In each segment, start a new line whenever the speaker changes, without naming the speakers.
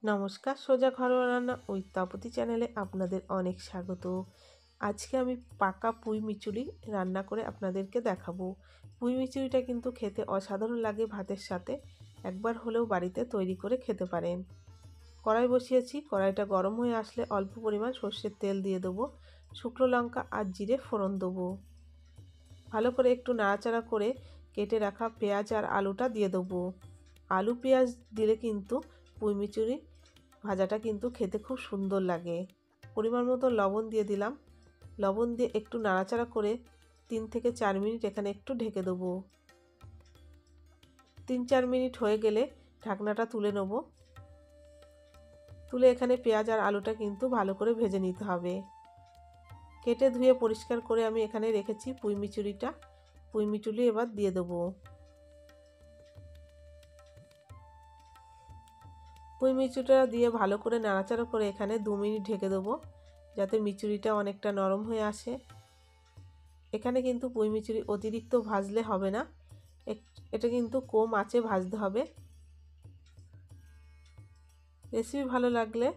নমস্কার, সোজা ঘরোয়া রান্না উইথ তাপতি চ্যানেলে আপনাদের অনেক স্বাগত। আজকে আমি পাকা পুঁই মিচুরি রান্না করে আপনাদেরকে দেখাবো। পুঁই মিচুরিটা কিন্তু খেতে অসাধারণ লাগে ভাতের সাথে। একবার হলেও বাড়িতে তৈরি করে খেতে পারেন। কড়াই বসিয়েছি, কড়াইটা গরম হয়ে আসলে অল্প পরিমাণ সর্ষের তেল দিয়ে দেবো, শুকনো লঙ্কা আর জিরে ফোড়ন দেবো। ভালো করে একটু নাড়াচাড়া করে কেটে রাখা পেঁয়াজ আর আলুটা দিয়ে দেবো। আলু পেঁয়াজ দিলে কিন্তু পুঁই মিচুরি ভাজাটা কিন্তু খেতে খুব সুন্দর লাগে। পরিমাণ মতো লবণ দিয়ে দিলাম। লবণ দিয়ে একটু নাড়াচাড়া করে 3 থেকে 4 মিনিট এখানে একটু ঢেকে দেবো। 3-4 মিনিট হয়ে গেলে ঢাকনাটা তুলে নেব। তুলে এখানে পেঁয়াজ আর আলুটা কিন্তু ভালো করে ভেজে নিতে হবে। কেটে ধুয়ে পরিষ্কার করে আমি এখানে রেখেছি পুঁই মিচুরিটা। পুঁই মিচুরি এবার দিয়ে দেবো। পুঁই মিচুরিটা দিয়ে ভালো করে নাড়াচাড়া করে এখানে 2 মিনিট ঢেকে দেবো, যাতে মিচুরিটা অনেকটা নরম হয়ে আসে। এখানে কিন্তু পুঁই মিচুরি অতিরিক্ত ভাজলে হবে না, এটা কিন্তু কম আঁচে ভাজতে হবে। রেসিপি ভালো লাগলে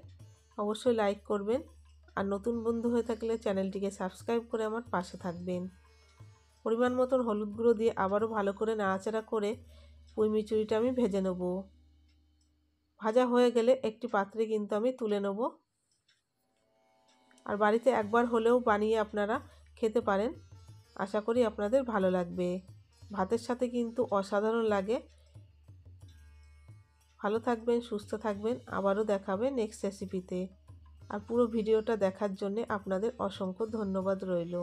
অবশ্যই লাইক করবেন, আর নতুন বন্ধু হয়ে থাকলে চ্যানেলটিকে সাবস্ক্রাইব করে আমার পাশে থাকবেন। পরিমাণ মতন হলুদ গুঁড়ো দিয়ে আবারও ভালো করে নাড়াচাড়া করে পুঁই মিচুরিটা আমি ভেজে নেব। ভাজা হয়ে গেলে একটি পাত্রে কিন্তু আমি তুলে নেব। আর বাড়িতে একবার হলেও বানিয়ে আপনারা খেতে পারেন, আশা করি আপনাদের ভালো লাগবে। ভাতের সাথে কিন্তু অসাধারণ লাগে। ভালো থাকবেন, সুস্থ থাকবেন, আবারও দেখাবে নেক্সট রেসিপিতে। আর পুরো ভিডিওটা দেখার জন্য আপনাদের অসংখ্য ধন্যবাদ রইল।